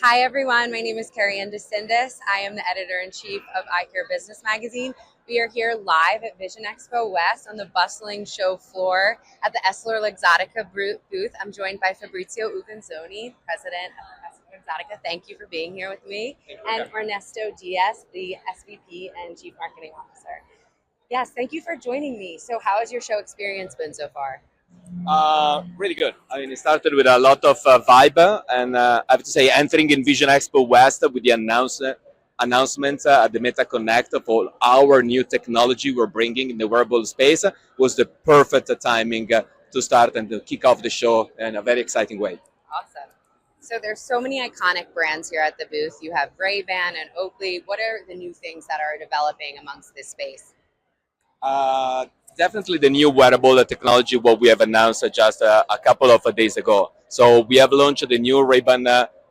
Hi everyone, my name is Kerri Ann DeCindis. I am the editor-in-chief of Eyecare Business magazine. We are here live at Vision Expo West on the bustling show floor at the EssilorLuxottica booth. I'm joined by Fabrizio Uguzzoni, president of EssilorLuxottica. Thank you for being here with me. And Ernesto Diaz, the SVP and Chief Marketing Officer. Yes, thank you for joining me. So how has your show experience been so far? Really good. I mean, it started with a lot of vibe, and I have to say, entering in Vision Expo West with the announcement at the Meta Connect of all our new technology we're bringing in the wearable space was the perfect timing to start and to kick off the show in a very exciting way. Awesome. So there's so many iconic brands here at the booth. You have Ray-Ban and Oakley. What are the new things that are developing amongst this space? Definitely the new wearable technology, what we have announced just a couple of days ago. So we have launched the new Ray-Ban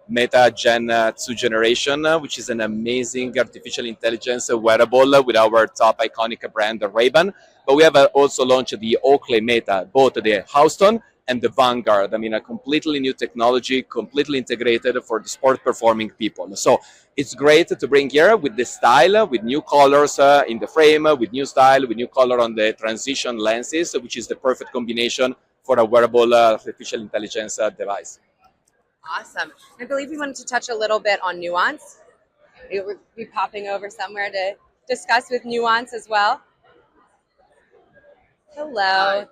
Meta Gen 2 generation, which is an amazing artificial intelligence wearable with our top iconic brand, Ray-Ban. But we have also launched the Oakley Meta, both the Houston and the Vanguard. I mean, a completely new technology, completely integrated for the sport performing people. So it's great to bring here with the style, with new colors in the frame, with new style, with new color on the transition lenses, which is the perfect combination for a wearable artificial intelligence device. Awesome. I believe we wanted to touch a little bit on Nuance. We'll be popping over somewhere to discuss with Nuance as well. Hello.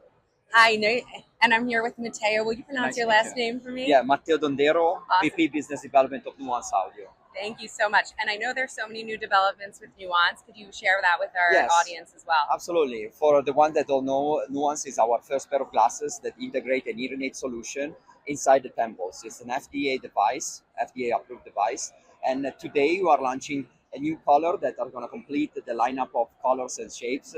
Hi. And I'm here with Matteo. Will you pronounce your last name for me? Yeah, Matteo Dondero, Awesome. VP Business Development of Nuance Audio. Thank you so much. And I know there's so many new developments with Nuance. Could you share that with our audience as well? Absolutely. For the one that don't know, Nuance is our first pair of glasses that integrate an hearing aid solution inside the temples. It's an FDA device, FDA approved device. And today we are launching a new color that are going to complete the lineup of colors and shapes,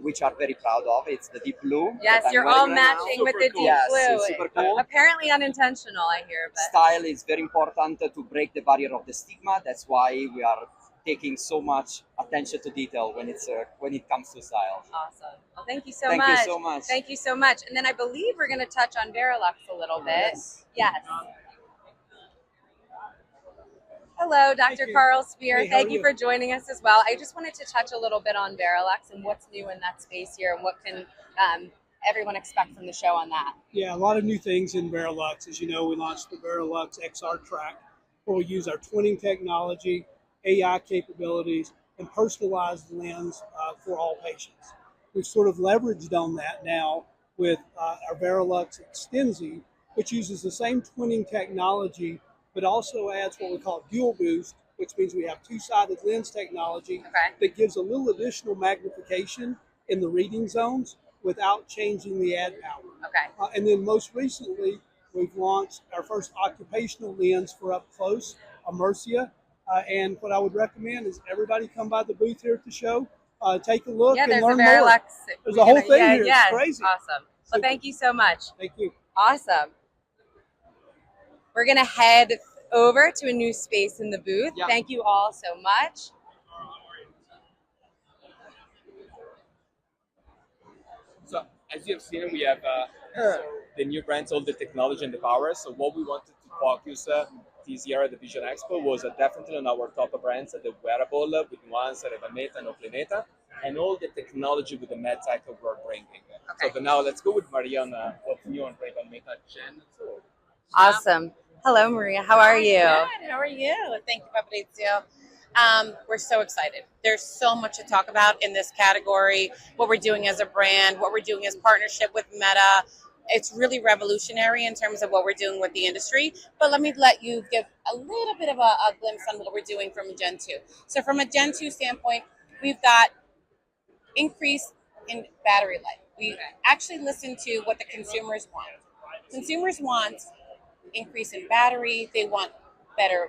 which are very proud of. It's the deep blue. Yes, you're all matching with the deep blue. Yes, super cool. Apparently unintentional, I hear. But style is very important to break the barrier of the stigma. That's why we are taking so much attention to detail when it comes to style. Awesome. Well, thank you so much. Thank you so much. Thank you so much. And then I believe we're going to touch on Verilux a little bit. Yes. Hello, Dr. Carl Spear. Thank you for joining us as well. I just wanted to touch a little bit on Verilux and what's new in that space here and what can everyone expect from the show on that. Yeah, a lot of new things in Verilux. As you know, we launched the Verilux XR Track, where we use our twinning technology, AI capabilities, and personalized lens for all patients. We've sort of leveraged on that now with our Verilux Extensi, which uses the same twinning technology but also adds what we call dual boost, which means we have two-sided lens technology that gives a little additional magnification in the reading zones without changing the ad power. And then most recently, we've launched our first occupational lens for up close, Immersia. And what I would recommend is everybody come by the booth here at the show, take a look and learn more. There's a whole thing here. It's crazy. Awesome. Well, thank you so much. Thank you. Awesome. We're going to head over to a new space in the booth. Yeah. Thank you all so much. So, as you have seen, we have the new brands, all the technology and the power. So what we wanted to focus this year at the Vision Expo was definitely on our top brands, the wearable with Nuance, Ray-Ban Meta, and Oakley Meta, and all the technology with the MedTech we're bringing. So for now, let's go with Maria on what's new on Ray-Ban Meta Gen 2. Awesome. Hello, Maria. How are you? Good. How are you? Thank you, Fabrizio. We're so excited. There's so much to talk about in this category, what we're doing as a brand, what we're doing as partnership with Meta. It's really revolutionary in terms of what we're doing with the industry. But let you give a little bit of a glimpse on what we're doing from Gen 2. So from a Gen 2 standpoint, we've got increase in battery life. We actually listen to what the consumers want. Consumers want increase in battery. They want better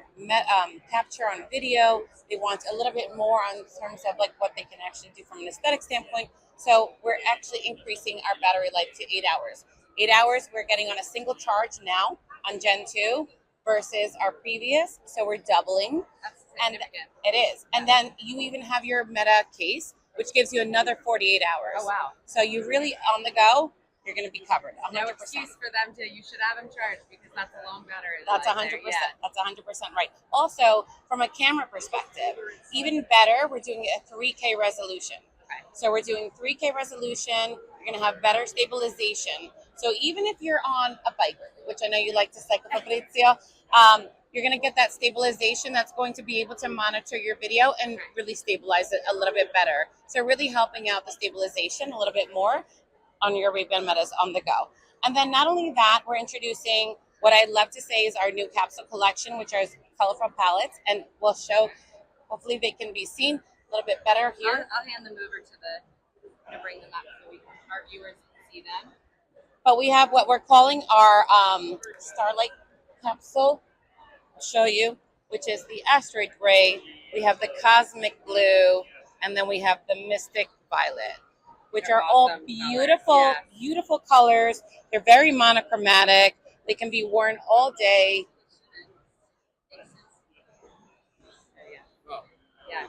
capture on video. They want a little bit more on terms of like what they can actually do from an aesthetic standpoint. So we're actually increasing our battery life to 8 hours. 8 hours we're getting on a single charge now on Gen 2 versus our previous. So we're doubling. That's significant. And it is. And then you even have your Meta case, which gives you another 48 hours. Oh, wow. So you're really on the go. you're going to be covered. 100%. No excuse for them to, you should have them charged because that's a long battery. That's 100%. That's 100% right. Also, from a camera perspective, even better, we're doing a 3K resolution. Okay. So we're doing 3K resolution. You're going to have better stabilization. So even if you're on a bike, which I know you like to cycle, Fabrizio, you're going to get that stabilization that's going to be able to monitor your video and really stabilize it a little bit better. So really helping out the stabilization a little bit more on your Ray-Ban Metas on the go. And then not only that, we're introducing what I love to say is our new capsule collection, which are colorful palettes, and we'll show, hopefully they can be seen a little bit better here. I'll hand them over to bring them up so our viewers can see them. But we have what we're calling our Starlight capsule. I'll show you, which is the Asteroid Gray. We have the Cosmic Blue, and then we have the Mystic Violet, which are all beautiful, beautiful colors. They're very monochromatic. They can be worn all day. Yeah.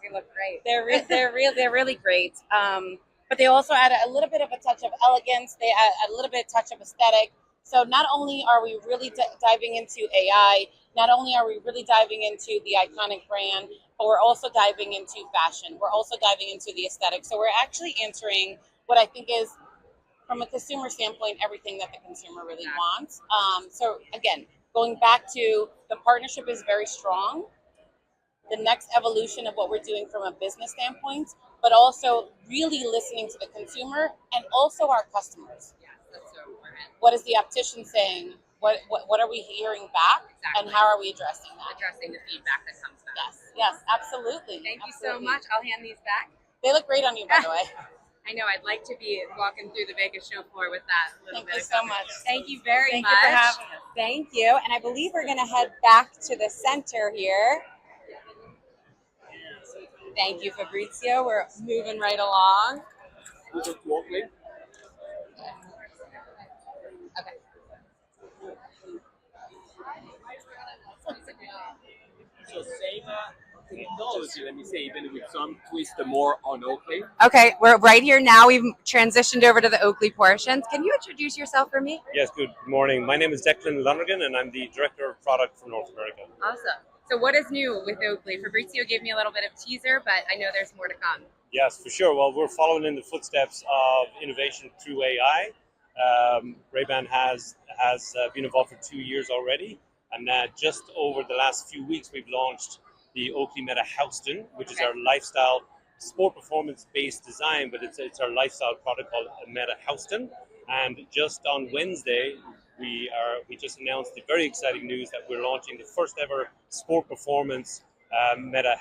They look great. They're really great. But they also add a little bit of a touch of elegance. They add a little bit of touch of aesthetic. So not only are we really diving into AI, not only are we really diving into the iconic brand, but we're also diving into fashion. We're also diving into the aesthetic. So we're actually answering what I think is, from a consumer standpoint, everything that the consumer really wants. So again, going back to the partnership is very strong. The next evolution of what we're doing from a business standpoint, but also really listening to the consumer and also our customers. Yeah, that's so important. What is the optician saying? What are we hearing back? Exactly. And how are we addressing that? Addressing the feedback that comes back. Yes, absolutely. Thank you so much. I'll hand these back. They look great on you, by the way. I know. I'd like to be walking through the Vegas show floor with that. Thank you so much. Thank you very much. Thank you for having us. Thank you. And I believe we're going to head back to the center here. Thank you, Fabrizio. We're moving right along. Okay. So same technology, let me say, even with some twist more on Oakley. Okay, we're right here now. We've transitioned over to the Oakley portions. Can you introduce yourself for me? Yes, good morning. My name is Declan Lonergan, and I'm the Director of Product for North America. Awesome. So what is new with Oakley? Fabrizio gave me a little bit of teaser, but I know there's more to come. Yes, for sure. Well, we're following in the footsteps of innovation through AI. Ray-Ban has been involved for 2 years already, and just over the last few weeks, we've launched the Oakley Meta Houston, which is our lifestyle sport performance-based design, but it's our lifestyle product called Meta Houston. And just on Wednesday, we just announced the very exciting news that we're launching the first ever sport performance Meta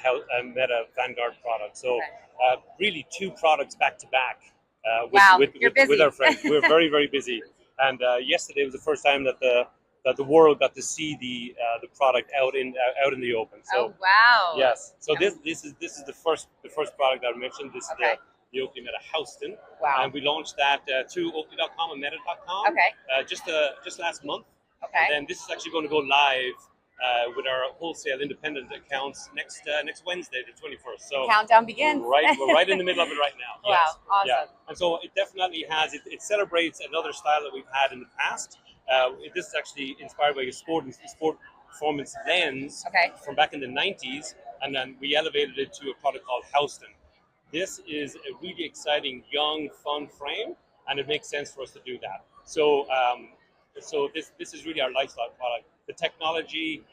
Vanguard product. So really 2 products back to back with our friends. We're very, very busy. And yesterday was the first time that the world got to see the product out in the open. So, oh wow! Yes. So this is the first product that I mentioned. This is the Oakley Meta Houston. Wow! And we launched that through Oakley.com and Meta.com. Okay. Just last month. Okay. And then this is actually going to go live with our wholesale independent accounts next Wednesday, the 21st. So countdown begins. We're right in the middle of it right now. Wow! Yes. Awesome. Yeah. And so it definitely has. It celebrates another style that we've had in the past. This is actually inspired by a sport performance lens from back in the 90s, and then we elevated it to a product called Houston. This is a really exciting, young, fun frame, and it makes sense for us to do that. So, this is really our lifestyle product. The technology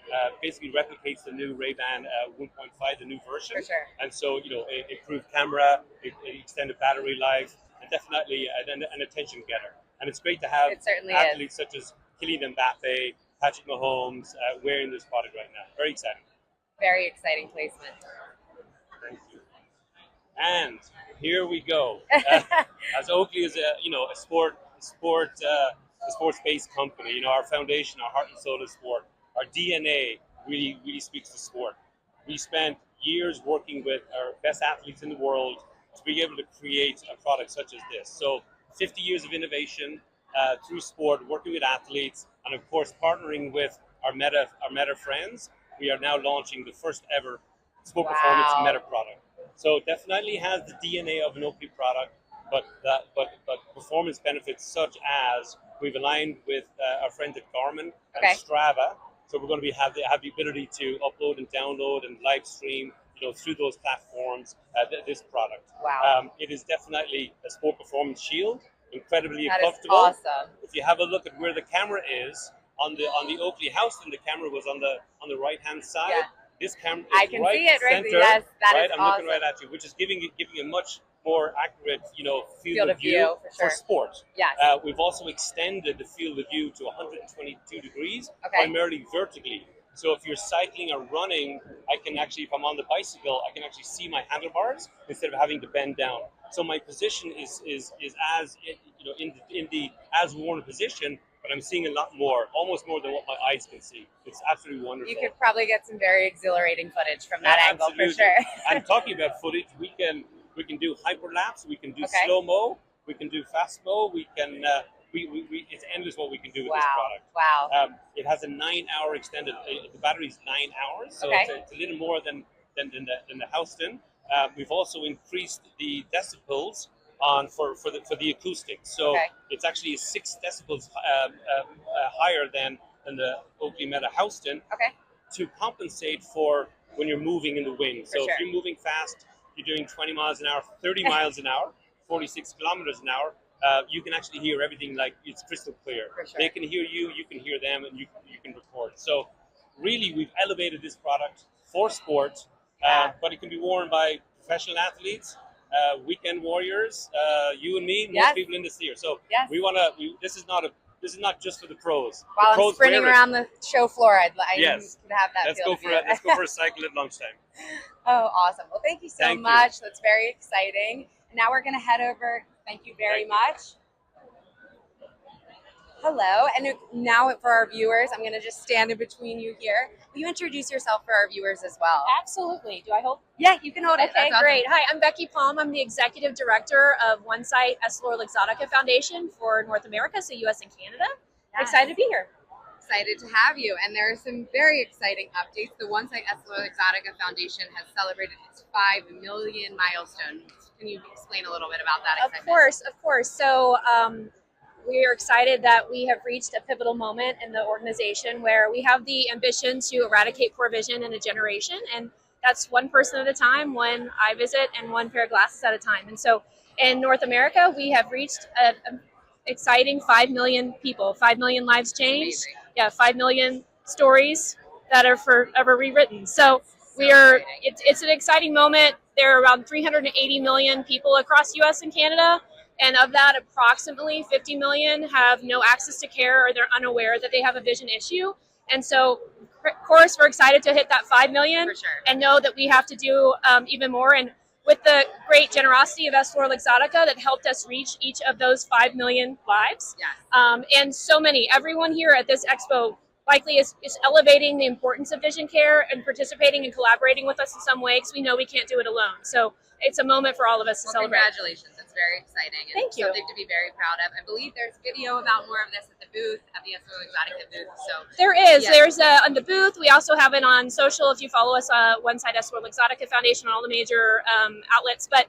basically replicates the new Ray-Ban 1.5, the new version. For sure. And so, improved camera, extended battery life, and definitely an attention getter. And it's great to have athletes such as Kylian Mbappe, Patrick Mahomes wearing this product right now. Very exciting. Very exciting placement. Thank you. And here we go. As Oakley is a sports-based company, our foundation, our heart and soul is sport. Our DNA really speaks to sport. We spent years working with our best athletes in the world to be able to create a product such as this. So 50 years of innovation through sport, working with athletes, and of course partnering with our Meta friends. We are now launching the first ever sport performance Meta product. So it definitely has the DNA of an Oakley product, but performance benefits such as we've aligned with our friends at Garmin and Okay. Strava. So we're going to have the ability to upload and download and live stream, through those platforms. This product. Wow. It is definitely a sport performance shield, incredibly That is comfortable. awesome. If you have a look at where the camera is on the Oakley Houston, the camera was on the right hand side. Yeah. This camera is I can right see it right center. there. Yes, that right, is I'm awesome. looking right at you, which is giving a much more accurate, field of view view, for sure. sport. Yes. We've also extended the field of view to 122 degrees, Okay. primarily vertically. So if you're cycling or running, I can actually, if I'm on the bicycle, I can actually see my handlebars instead of having to bend down. So my position is as in the as worn position, but I'm seeing a lot more, almost more than what my eyes can see. It's absolutely wonderful. You could probably get some very exhilarating footage from that angle for Absolutely. sure. And talking about footage, we can do hyperlapse, we can do Okay. slow mo, we can do fast mo, we can it's endless what we can do with this product. Wow. It has a 9-hour extended. The battery's 9 hours, so Okay. it's a little more than the Houston. We've also increased the decibels for the acoustics, so Okay. it's actually 6 decibels higher than the Oakley Meta Houston, Okay. to compensate for when you're moving in the wind. So sure. if you're moving fast, you're doing 20 miles an hour, 30 miles an hour, 46 kilometers an hour, you can actually hear everything like it's crystal clear. For sure. They can hear you, you can hear them, and you can record. So really, we've elevated this product for sport, but it can be worn by professional athletes, weekend warriors, you and me, most Yes. people in this year. So Yes. this is not just for the pros. While The I'm pros sprinting wear it. around the show floor, I Yes. could have that Let's field go of for view. let's go for a cycle at lunchtime. Oh, awesome. Well, thank you so Thank you. much. That's very exciting. And now we're going to head over. Thank you very much. Hello. And now for our viewers, I'm going to just stand in between you here. Will you introduce yourself for our viewers as well? Absolutely. Do I hold? Yeah, you can hold it. Okay, That's awesome. great. Hi, I'm Becky Palm. I'm the Executive Director of One Site EssilorLuxottica Foundation for North America, so US and Canada. Yes. Excited to be here. Excited to have you. And there are some very exciting updates. The One Site EssilorLuxottica Foundation has celebrated its 5 million milestone. Can you explain a little bit about that excitement? Of course. So we are excited that we have reached a pivotal moment in the organization where we have the ambition to eradicate poor vision in a generation. And that's one person at a time, one eye visit, and one pair of glasses at a time. And so in North America, we have reached an exciting 5 million people, 5 million lives changed. Amazing. Yeah, 5 million stories that are forever rewritten. So we are, it's an exciting moment. There are around 380 million people across US and Canada. And of that, approximately 50 million have no access to care, or they're unaware that they have a vision issue. And so, of course, we're excited to hit that 5 million For sure. and know that we have to do even more. And with the great generosity of EssilorLuxottica that helped us reach each of those 5 million lives. Yes. And so many, everyone here at this expo likely is elevating the importance of vision care and participating and collaborating with us in some way, because we know we can't do it alone. So it's a moment for all of us to celebrate. Congratulations. It's very exciting. And Thank you. Something to be very proud of. I believe there's video about more of this at the booth, at the EssilorLuxottica booth. So There is. Yes. There's on the booth. We also have it on social. If you follow us, One Side EssilorLuxottica Foundation on all the major outlets. But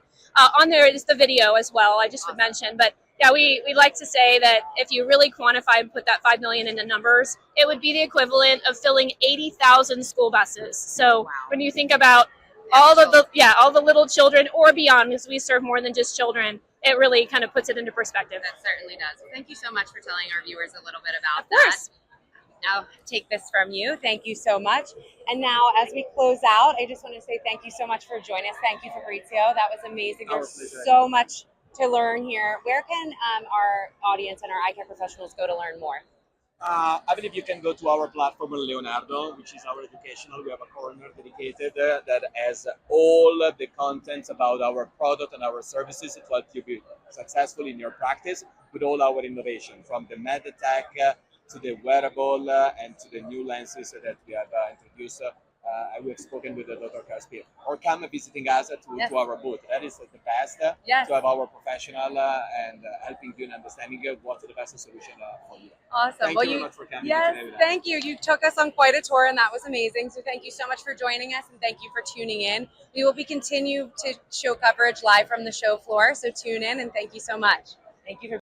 on there is the video as well. I just would mention. But yeah, we like to say that if you really quantify and put that 5 million into numbers, it would be the equivalent of filling 80,000 school buses. So Wow. when you think about all the little children or beyond, because we serve more than just children, it really kind of puts it into perspective. that certainly does. Thank you so much for telling our viewers a little bit about Of course. that. Now take this from you. Thank you so much. And now as we close out, I just want to say thank you so much for joining us. Thank you, Fabrizio. That was amazing. Our There's pleasure. so much to learn here. Where can our audience and our eye care professionals go to learn more? I believe you can go to our platform Leonardo, which is our educational. We have a corner dedicated that has all the contents about our product and our services to help you be successful in your practice with all our innovation, from the medtech to the wearable and to the new lenses that we have introduced we have spoken with the Dr. Caspian, or come visiting us Yes. to our booth. That is the best Yes. to have our professional and helping you in understanding what's the best solution for you. Awesome. Thank Well, you very much for coming yes, today with us. thank you. You took us on quite a tour, and that was amazing. So thank you so much for joining us, and thank you for tuning in. We will be continue to show coverage live from the show floor. So tune in, and thank you so much. Thank you for